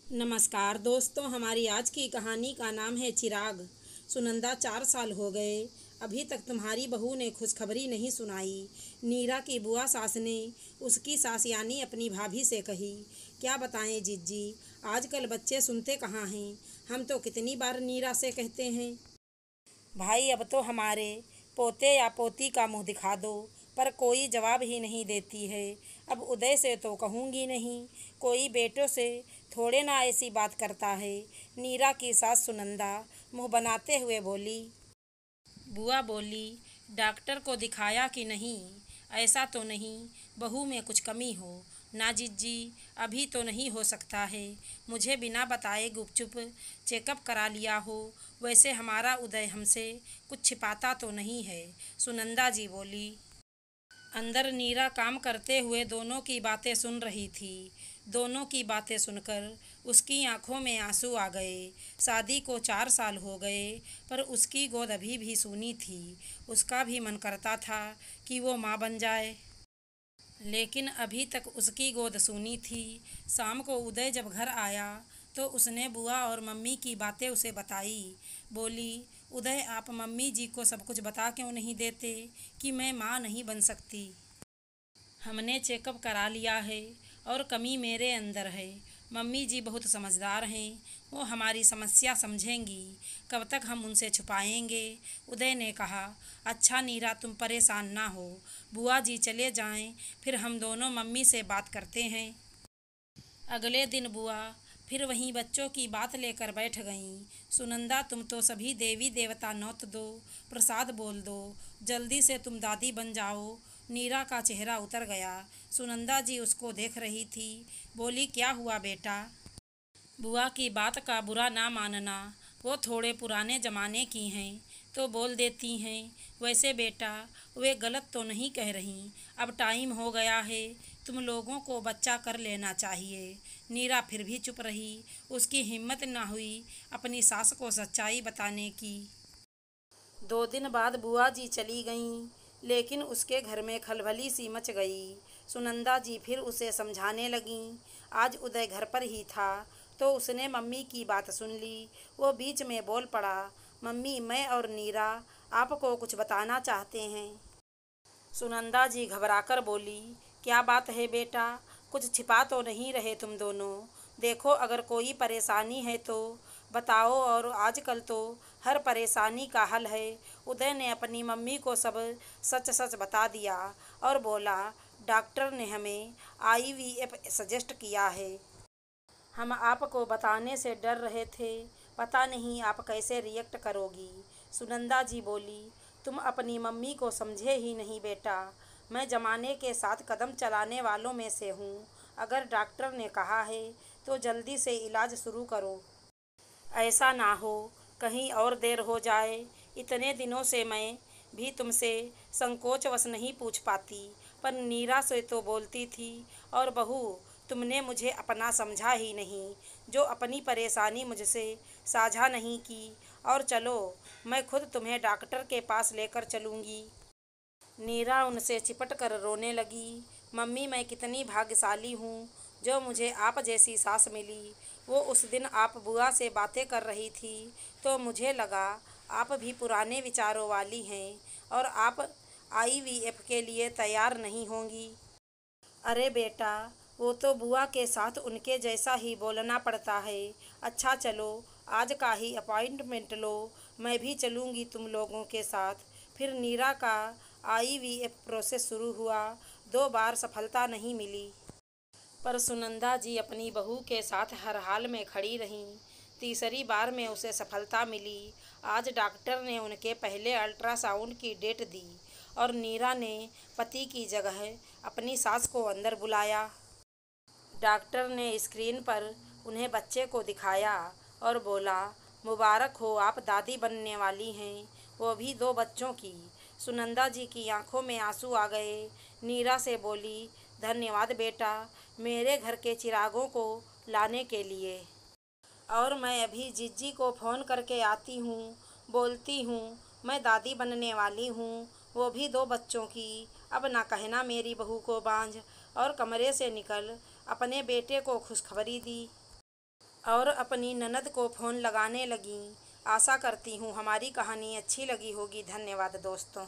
नमस्कार दोस्तों, हमारी आज की कहानी का नाम है चिराग। सुनंदा 4 साल हो गए, अभी तक तुम्हारी बहू ने खुशखबरी नहीं सुनाई। नीरा की बुआ सास ने उसकी सास यानी अपनी भाभी से कही, क्या बताएं जिज्जी, आजकल बच्चे सुनते कहाँ हैं। हम तो कितनी बार नीरा से कहते हैं, भाई अब तो हमारे पोते या पोती का मुंह दिखा दो, पर कोई जवाब ही नहीं देती है। अब उदय से तो कहूँगी नहीं, कोई बेटों से थोड़े ना ऐसी बात करता है। नीरा की सास सुनंदा मुंह बनाते हुए बोली। बुआ बोली, डॉक्टर को दिखाया कि नहीं? ऐसा तो नहीं बहू में कुछ कमी हो? ना जिज्जी, अभी तो नहीं हो सकता है। मुझे बिना बताए गुपचुप चेकअप करा लिया हो। वैसे हमारा उदय हमसे कुछ छिपाता तो नहीं है, सुनंदा जी बोली। अंदर नीरा काम करते हुए दोनों की बातें सुन रही थी। दोनों की बातें सुनकर उसकी आंखों में आंसू आ गए। शादी को 4 साल हो गए, पर उसकी गोद अभी भी सूनी थी। उसका भी मन करता था कि वो माँ बन जाए, लेकिन अभी तक उसकी गोद सूनी थी। शाम को उदय जब घर आया तो उसने बुआ और मम्मी की बातें उसे बताई। बोली, उदय आप मम्मी जी को सब कुछ बता क्यों नहीं देते कि मैं माँ नहीं बन सकती? हमने चेकअप करा लिया है और कमी मेरे अंदर है। मम्मी जी बहुत समझदार हैं, वो हमारी समस्या समझेंगी। कब तक हम उनसे छुपाएंगे? उदय ने कहा। अच्छा नीरा, तुम परेशान ना हो, बुआ जी चले जाएं, फिर हम दोनों मम्मी से बात करते हैं। अगले दिन बुआ फिर वहीं बच्चों की बात लेकर बैठ गईं। सुनंदा, तुम तो सभी देवी देवता नौत दो, प्रसाद बोल दो, जल्दी से तुम दादी बन जाओ। नीरा का चेहरा उतर गया। सुनंदा जी उसको देख रही थी। बोली, क्या हुआ बेटा? बुआ की बात का बुरा ना मानना, वो थोड़े पुराने ज़माने की हैं तो बोल देती हैं। वैसे बेटा, वे गलत तो नहीं कह रही। अब टाइम हो गया है, तुम लोगों को बच्चा कर लेना चाहिए। नीरा फिर भी चुप रही। उसकी हिम्मत ना हुई अपनी सास को सच्चाई बताने की। 2 दिन बाद बुआ जी चली गईं, लेकिन उसके घर में खलबली सी मच गई। सुनंदा जी फिर उसे समझाने लगीं। आज उदय घर पर ही था तो उसने मम्मी की बात सुन ली। वो बीच में बोल पड़ा, मम्मी, मैं और नीरा आपको कुछ बताना चाहते हैं। सुनंदा जी घबराकर बोली, क्या बात है बेटा? कुछ छिपा तो नहीं रहे तुम दोनों? देखो, अगर कोई परेशानी है तो बताओ, और आजकल तो हर परेशानी का हल है। उदय ने अपनी मम्मी को सब सच सच बता दिया और बोला, डॉक्टर ने हमें IVF सजेस्ट किया है। हम आपको बताने से डर रहे थे, पता नहीं आप कैसे रिएक्ट करोगी। सुनंदा जी बोली, तुम अपनी मम्मी को समझे ही नहीं बेटा। मैं ज़माने के साथ कदम चलाने वालों में से हूँ। अगर डॉक्टर ने कहा है तो जल्दी से इलाज शुरू करो। ऐसा ना हो कहीं और देर हो जाए। इतने दिनों से मैं भी तुमसे संकोचवश नहीं पूछ पाती, पर नीरा से तो बोलती थी। और बहू, तुमने मुझे अपना समझा ही नहीं, जो अपनी परेशानी मुझसे साझा नहीं की। और चलो, मैं खुद तुम्हें डॉक्टर के पास लेकर चलूँगी। नीरा उनसे चिपट कर रोने लगी। मम्मी, मैं कितनी भाग्यशाली हूँ जो मुझे आप जैसी सास मिली। वो उस दिन आप बुआ से बातें कर रही थी तो मुझे लगा आप भी पुराने विचारों वाली हैं और आप IVF के लिए तैयार नहीं होंगी। अरे बेटा, वो तो बुआ के साथ उनके जैसा ही बोलना पड़ता है। अच्छा चलो, आज का ही अपॉइंटमेंट लो, मैं भी चलूँगी तुम लोगों के साथ। फिर नीरा का IVF प्रोसेस शुरू हुआ। 2 बार सफलता नहीं मिली, पर सुनंदा जी अपनी बहू के साथ हर हाल में खड़ी रहीं। तीसरी बार में उसे सफलता मिली। आज डॉक्टर ने उनके पहले अल्ट्रासाउंड की डेट दी और नीरा ने पति की जगह अपनी सास को अंदर बुलाया। डॉक्टर ने स्क्रीन पर उन्हें बच्चे को दिखाया और बोला, मुबारक हो, आप दादी बनने वाली हैं, वो भी 2 बच्चों की। सुनंदा जी की आंखों में आंसू आ गए। नीरा से बोली, धन्यवाद बेटा, मेरे घर के चिरागों को लाने के लिए। और मैं अभी जिज्जी को फ़ोन करके आती हूँ, बोलती हूँ मैं दादी बनने वाली हूँ, वो भी 2 बच्चों की। अब ना कहना मेरी बहू को बांझ। और कमरे से निकल अपने बेटे को खुशखबरी दी। और अपनी ननद को फ़ोन लगाने लगीं। आशा करती हूँ हमारी कहानी अच्छी लगी होगी। धन्यवाद दोस्तों।